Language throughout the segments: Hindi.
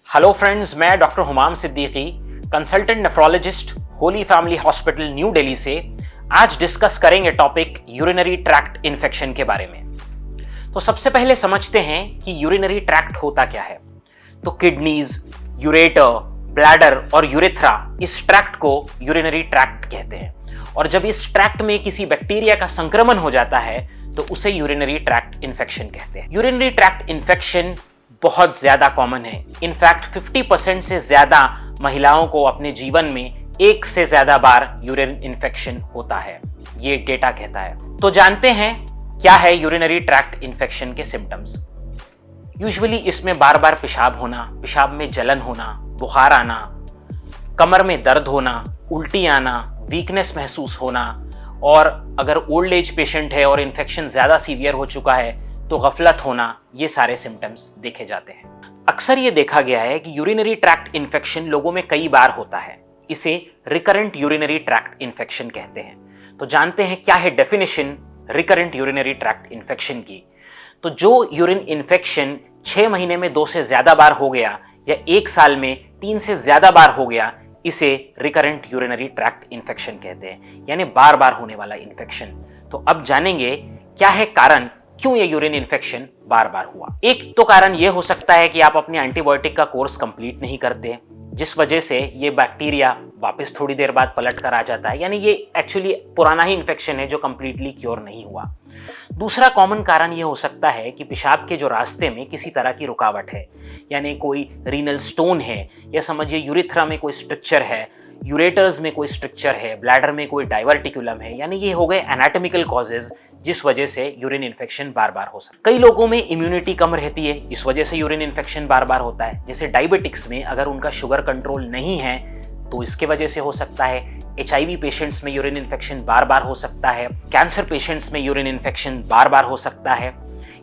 हेलो फ्रेंड्स, मैं doctor Humam Siddiqui, consultant nephrologist, Holy Family hospital New Delhi से आज डिस्कस करेंगे टॉपिक यूरिनरी ट्रैक्ट इन्फेक्शन के बारे में। तो सबसे पहले समझते हैं कि यूरिनरी ट्रैक्ट होता क्या है। तो किडनीज, यूरेटर, ब्लैडर और यूरेथ्रा, इस ट्रैक्ट को यूरिनरी ट्रैक्ट कहते हैं। और जब इस ट्रैक्ट में किसी बैक्टीरिया का संक्रमण हो जाता है तो उसे यूरिनरी ट्रैक्ट इन्फेक्शन कहते हैं। यूरिनरी ट्रैक्ट इन्फेक्शन बहुत ज्यादा कॉमन है। इनफैक्ट 50% से ज्यादा महिलाओं को अपने जीवन में एक से ज्यादा बार यूरिन इन्फेक्शन होता है, ये डेटा कहता है। तो जानते हैं क्या है यूरिनरी ट्रैक्ट इन्फेक्शन के सिम्टम्स। यूजुअली इसमें बार बार पेशाब होना, पेशाब में जलन होना, बुखार आना, कमर में दर्द होना, उल्टी आना, वीकनेस महसूस होना, और अगर ओल्ड एज पेशेंट है और इन्फेक्शन ज्यादा सीवियर हो चुका है तो गफलत होना, ये सारे सिम्टम्स देखे जाते हैं। अक्सर ये देखा गया है कि यूरिनरी ट्रैक्ट इन्फेक्शन लोगों में कई बार होता है। इसे रिकरेंट यूरिनरी ट्रैक्ट इन्फेक्शन कहते हैं। तो जानते हैं क्या है definition recurrent urinary tract infection की। तो जो यूरिन इन्फेक्शन 6 महीने में 2 से ज्यादा बार हो गया या 1 साल में 3 से ज्यादा बार हो गया, इसे रिकरेंट यूरिनरी ट्रैक्ट इन्फेक्शन कहते हैं, यानी बार बार होने वाला इन्फेक्शन। तो अब जानेंगे क्या है कारण, क्यों ये यूरिन इन्फेक्शन बार बार हुआ। एक तो कारण ये हो सकता है कि आप अपने एंटीबायोटिक का कोर्स कंप्लीट नहीं करते, जिस वजह से ये बैक्टीरिया वापस थोड़ी देर बाद पलट कर आ जाता है, यानी ये एक्चुअली पुराना ही इन्फेक्शन है जो कंप्लीटली क्योर नहीं हुआ। दूसरा कॉमन कारण ये हो सकता है कि पेशाब के जो रास्ते में किसी तरह की रुकावट है, यानी कोई रीनल स्टोन है, या समझिए यूरेथ्रा में कोई स्ट्रक्चर है, यूरेटर्स में कोई स्ट्रक्चर है, ब्लैडर में कोई डाइवर्टिकुलम है, यानी ये हो गए एनाटॉमिकल कॉजेज जिस वजह से यूरिन इन्फेक्शन बार बार हो सकता है। कई लोगों में इम्यूनिटी कम रहती है, इस वजह से यूरिन इन्फेक्शन बार बार होता है। जैसे डायबिटिक्स में अगर उनका शुगर कंट्रोल नहीं है तो इसके वजह से हो सकता है। HIV पेशेंट्स में यूरिन इन्फेक्शन बार बार हो सकता है। कैंसर पेशेंट्स में यूरिन इन्फेक्शन बार बार हो सकता है।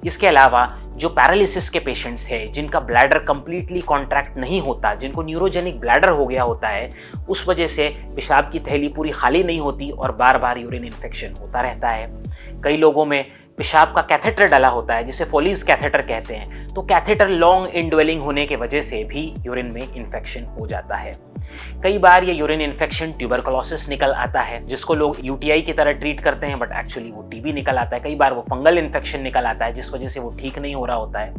इसके अलावा जो पैरालिसिस के पेशेंट्स हैं, जिनका ब्लैडर कंप्लीटली कॉन्ट्रैक्ट नहीं होता, जिनको न्यूरोजेनिक ब्लैडर हो गया होता है, उस वजह से पेशाब की थैली पूरी खाली नहीं होती और बार बार यूरिन इन्फेक्शन होता रहता है। कई लोगों में पेशाब का कैथेटर डला होता है, जिसे फोलीज कैथेटर कहते हैं, तो कैथेटर लॉन्ग इनड्वेलिंग होने की वजह से भी यूरिन में इन्फेक्शन हो जाता है। कई बार ये यूरिन इन्फेक्शन ट्यूबरकुलोसिस निकल आता है, जिसको लोग UTI की तरह ट्रीट करते हैं, बट एक्चुअली वो TB निकल आता है। कई बार वो फंगल इन्फेक्शन निकल आता है, जिस वजह से वो ठीक नहीं हो रहा होता है।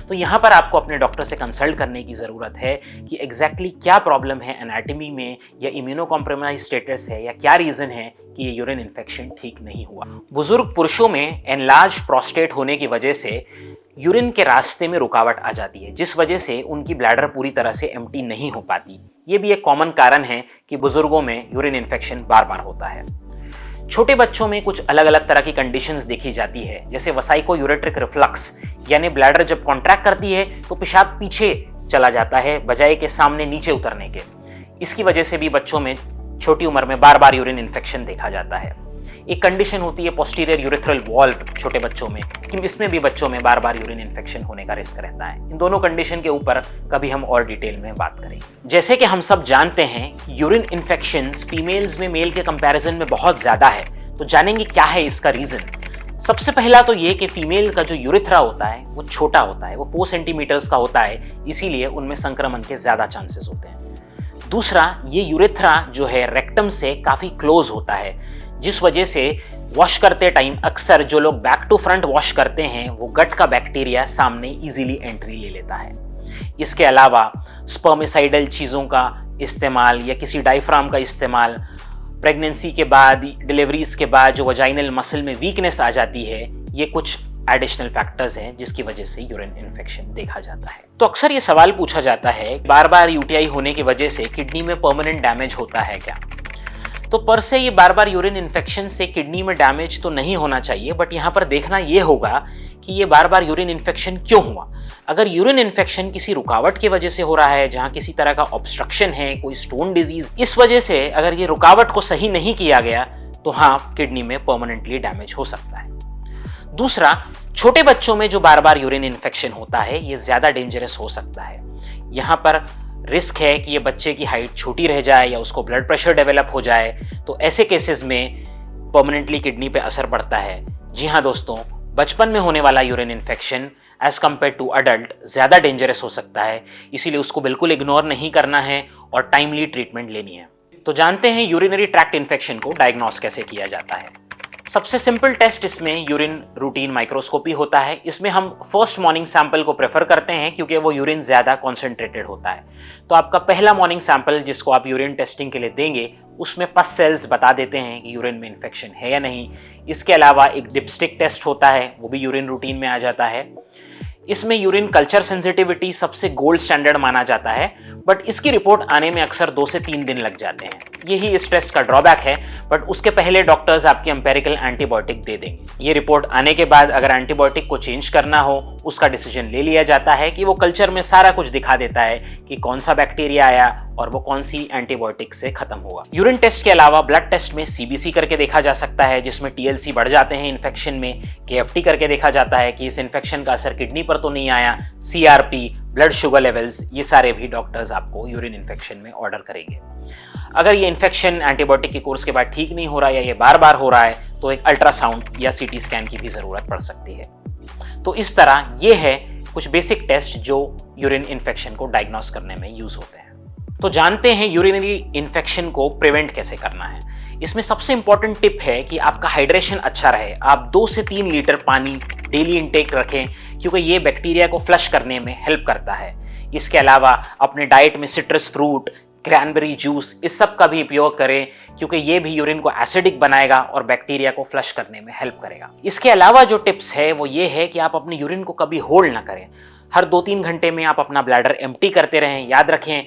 तो यहाँ पर आपको अपने डॉक्टर से कंसल्ट करने की ज़रूरत है कि एग्जैक्टली क्या प्रॉब्लम है एनाटॉमी में, या इम्यूनो कॉम्प्रोमाइज स्टेटस है, या क्या रीज़न है कि ये यूरिन इन्फेक्शन ठीक नहीं हुआ। बुजुर्ग पुरुषों में एनलार्ज प्रोस्टेट होने की वजह से यूरिन के रास्ते में रुकावट आ जाती है, जिस वजह से उनकी ब्लैडर पूरी तरह से एम्प्टी नहीं हो पाती। ये भी एक कॉमन कारण है कि बुजुर्गों में यूरिन इन्फेक्शन बार बार होता है। छोटे बच्चों में कुछ अलग अलग तरह की कंडीशंस देखी जाती है, जैसे वसाइको यूरेट्रिक रिफ्लक्स, यानी ब्लैडर जब कॉन्ट्रैक्ट करती है तो पेशाब पीछे चला जाता है बजाय के सामने नीचे उतरने के। इसकी वजह से भी बच्चों में छोटी उम्र में बार बार यूरिन इन्फेक्शन देखा जाता है। एक कंडीशन होती है पोस्टीरियर यूरेथ्रल वॉल्व छोटे बच्चों में, कि इसमें भी बच्चों में बार बार यूरिन इन्फेक्शन होने का रिस्क रहता है। इन दोनों कंडीशन के ऊपर कभी हम और डिटेल में बात करेंगे। जैसे कि हम सब जानते हैं, यूरिन इन्फेक्शंस फीमेल्स में मेल के कंपैरिजन में बहुत ज्यादा है। तो जानेंगे क्या है इसका रीजन। सबसे पहला तो ये कि फीमेल का जो यूरेथ्रा होता है वो छोटा होता है, वो 4 सेंटीमीटर्स का होता है, इसीलिए उनमें संक्रमण के ज्यादा चांसेस होते हैं। दूसरा, ये यूरेथ्रा जो है रेक्टम से काफी क्लोज होता है, जिस वजह से वॉश करते टाइम अक्सर जो लोग बैक टू फ्रंट वॉश करते हैं वो गट का बैक्टीरिया सामने इजीली एंट्री ले लेता है। इसके अलावा स्पर्मिसाइडल चीज़ों का इस्तेमाल या किसी डायफ्राम का इस्तेमाल, प्रेगनेंसी के बाद, डिलीवरीज के बाद जो वजाइनल मसल में वीकनेस आ जाती है, ये कुछ एडिशनल फैक्टर्स हैं जिसकी वजह से यूरिन इन्फेक्शन देखा जाता है। तो अक्सर ये सवाल पूछा जाता है, बार बार UTI होने की वजह से किडनी में परमानेंट डैमेज होता है क्या। तो पर से ये बार बार यूरिन इन्फेक्शन से किडनी में डैमेज तो नहीं होना चाहिए, बट यहाँ पर देखना ये होगा कि ये बार बार यूरिन इन्फेक्शन क्यों हुआ। अगर यूरिन इन्फेक्शन किसी रुकावट की वजह से हो रहा है, जहाँ किसी तरह का ऑब्स्ट्रक्शन है, कोई स्टोन डिजीज, इस वजह से अगर ये रुकावट को सही नहीं किया गया तो हाँ, किडनी में परमानेंटली डैमेज हो सकता है। दूसरा, छोटे बच्चों में जो बार बार यूरिन इन्फेक्शन होता है ये ज्यादा डेंजरस हो सकता है। यहाँ पर रिस्क है कि ये बच्चे की हाइट छोटी रह जाए या उसको ब्लड प्रेशर डेवलप हो जाए, तो ऐसे केसेस में परमानेंटली किडनी पे असर पड़ता है। जी हाँ दोस्तों, बचपन में होने वाला urine infection as compare to adult ज़्यादा डेंजरस हो सकता है, इसीलिए उसको बिल्कुल इग्नोर नहीं करना है और टाइमली ट्रीटमेंट लेनी है। तो जानते हैं यूरिनरी ट्रैक्ट इन्फेक्शन को डायग्नोस कैसे किया जाता है। सबसे सिंपल टेस्ट इसमें यूरिन रूटीन माइक्रोस्कोपी होता है। इसमें हम फर्स्ट मॉर्निंग सैंपल को प्रेफर करते हैं क्योंकि वो यूरिन ज़्यादा कॉन्सेंट्रेटेड होता है। तो आपका पहला मॉर्निंग सैंपल जिसको आप यूरिन टेस्टिंग के लिए देंगे उसमें पस सेल्स बता देते हैं कि यूरिन में इन्फेक्शन है या नहीं। इसके अलावा एक डिपस्टिक टेस्ट होता है, वो भी यूरिन रूटीन में आ जाता है। इसमें यूरिन कल्चर सेंसिटिविटी सबसे गोल्ड स्टैंडर्ड माना जाता है, बट इसकी रिपोर्ट आने में अक्सर 2 से 3 दिन लग जाते हैं। यही इस टेस्ट का ड्रॉबैक है, बट उसके पहले डॉक्टर्स आपकी एम्पेरिकल एंटीबायोटिक दे देंगे। ये रिपोर्ट आने के बाद अगर एंटीबायोटिक को चेंज करना हो उसका डिसीजन ले लिया जाता है कि वो कल्चर में सारा कुछ दिखा देता है कि कौन सा बैक्टीरिया आया और वो कौन सी एंटीबायोटिक से खत्म होगा। यूरिन टेस्ट के अलावा ब्लड टेस्ट में सीबीसी करके देखा जा सकता है, जिसमें टीएलसी बढ़ जाते हैं इन्फेक्शन में। केएफटी करके देखा जाता है कि इस इन्फेक्शन का असर किडनी पर तो नहीं आया। सीआरपी, ब्लड शुगर लेवल्स, ये सारे भी डॉक्टर्स आपको यूरिन इन्फेक्शन में ऑर्डर करेंगे। अगर ये इन्फेक्शन एंटीबायोटिक के कोर्स के बाद ठीक नहीं हो रहा है या ये बार बार हो रहा है तो एक अल्ट्रासाउंड या सीटी स्कैन की भी जरूरत पड़ सकती है। तो इस तरह ये है कुछ बेसिक टेस्ट जो यूरिन इन्फेक्शन को डायग्नोस करने में यूज होते हैं। तो जानते हैं यूरिनरी इन्फेक्शन को प्रिवेंट कैसे करना है। इसमें सबसे इंपॉर्टेंट टिप है कि आपका हाइड्रेशन अच्छा रहे। आप 2 से 3 लीटर पानी डेली इनटेक रखें क्योंकि ये बैक्टीरिया को फ्लश करने में हेल्प करता है। इसके अलावा अपने डाइट में सिट्रस फ्रूट, क्रैनबेरी जूस, इस सब का भी उपयोग करें क्योंकि ये भी यूरिन को एसिडिक बनाएगा और बैक्टीरिया को फ्लश करने में हेल्प करेगा। इसके अलावा जो टिप्स है वो ये है कि आप अपने यूरिन को कभी होल्ड ना करें। हर 2-3 घंटे में आप अपना ब्लैडर एम्प्टी करते रहें। याद रखें,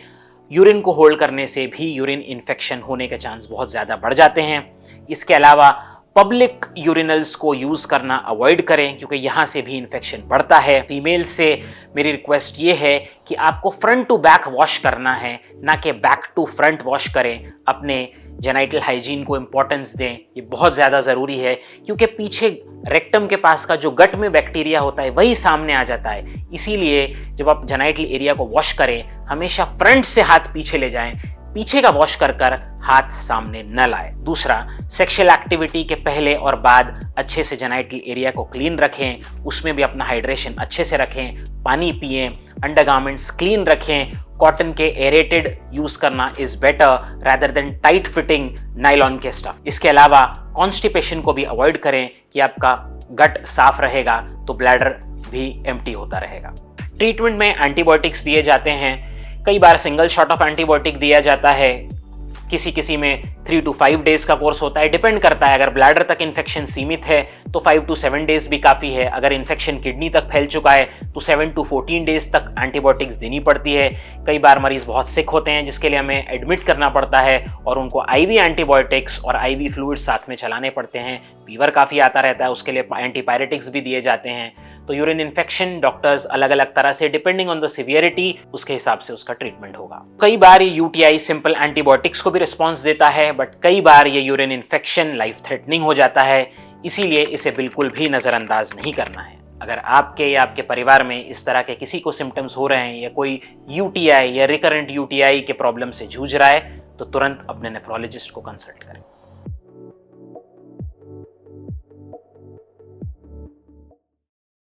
यूरिन को होल्ड करने से भी यूरिन इन्फेक्शन होने के चांस बहुत ज़्यादा बढ़ जाते हैं। इसके अलावा पब्लिक यूरिनल्स को यूज़ करना अवॉइड करें क्योंकि यहाँ से भी इन्फेक्शन बढ़ता है। फीमेल से मेरी रिक्वेस्ट ये है कि आपको फ्रंट टू बैक वॉश करना है, ना कि बैक टू फ्रंट वॉश करें। अपने जेनाइटल हाइजीन को इम्पोर्टेंस दें, ये बहुत ज़्यादा ज़रूरी है क्योंकि पीछे रेक्टम के पास का जो गट में बैक्टीरिया होता है वही सामने आ जाता है। इसीलिए जब आप जेनाइटल एरिया को वॉश करें हमेशा फ्रंट से हाथ पीछे ले जाएं, पीछे का वॉश कर हाथ सामने न लाएं। दूसरा, सेक्सुअल एक्टिविटी के पहले और बाद अच्छे से जेनाइटल एरिया को क्लीन रखें, उसमें भी अपना हाइड्रेशन अच्छे से रखें, पानी पिएं, अंडरगारमेंट्स क्लीन रखें। कॉटन के एरेटेड यूज करना is better rather than tight fitting nylon के स्टफ। इसके अलावा कॉन्स्टिपेशन को भी अवॉइड करें कि आपका गट साफ रहेगा तो ब्लैडर भी एम्प्टी होता रहेगा। ट्रीटमेंट में एंटीबायोटिक्स दिए जाते हैं। कई बार सिंगल शॉट ऑफ एंटीबायोटिक दिया जाता है, किसी में 3 to 5 डेज का कोर्स होता है, डिपेंड करता है। अगर ब्लैडर तक इन्फेक्शन सीमित है तो 5 to 7 डेज भी काफ़ी है। अगर इन्फेक्शन किडनी तक फैल चुका है तो 7 to 14 डेज तक एंटीबायोटिक्स देनी पड़ती है। कई बार मरीज बहुत सिक होते हैं जिसके लिए हमें एडमिट करना पड़ता है और उनको आईवी एंटीबायोटिक्स और आईवी फ्लूइड साथ में चलाने पड़ते हैं। फीवर काफ़ी आता रहता है, उसके लिए एंटीपायरेटिक्स भी दिए जाते हैं। तो यूरिन इन्फेक्शन डॉक्टर्स अलग अलग तरह से डिपेंडिंग ऑन द सिवियरिटी उसके हिसाब से उसका ट्रीटमेंट होगा। कई बार ये यूटीआई सिंपल एंटीबायोटिक्स को भी रिस्पॉन्स देता है, बट कई बार ये यूरिन इन्फेक्शन लाइफ थ्रेटनिंग हो जाता है, इसीलिए इसे बिल्कुल भी नज़रअंदाज नहीं करना है। अगर आपके या आपके परिवार में इस तरह के किसी को सिम्टम्स हो रहे हैं या कोई यूटीआई या रिकरेंट यूटीआई के प्रॉब्लम से जूझ रहा है तो तुरंत अपने नेफ्रोलॉजिस्ट को कंसल्ट करें।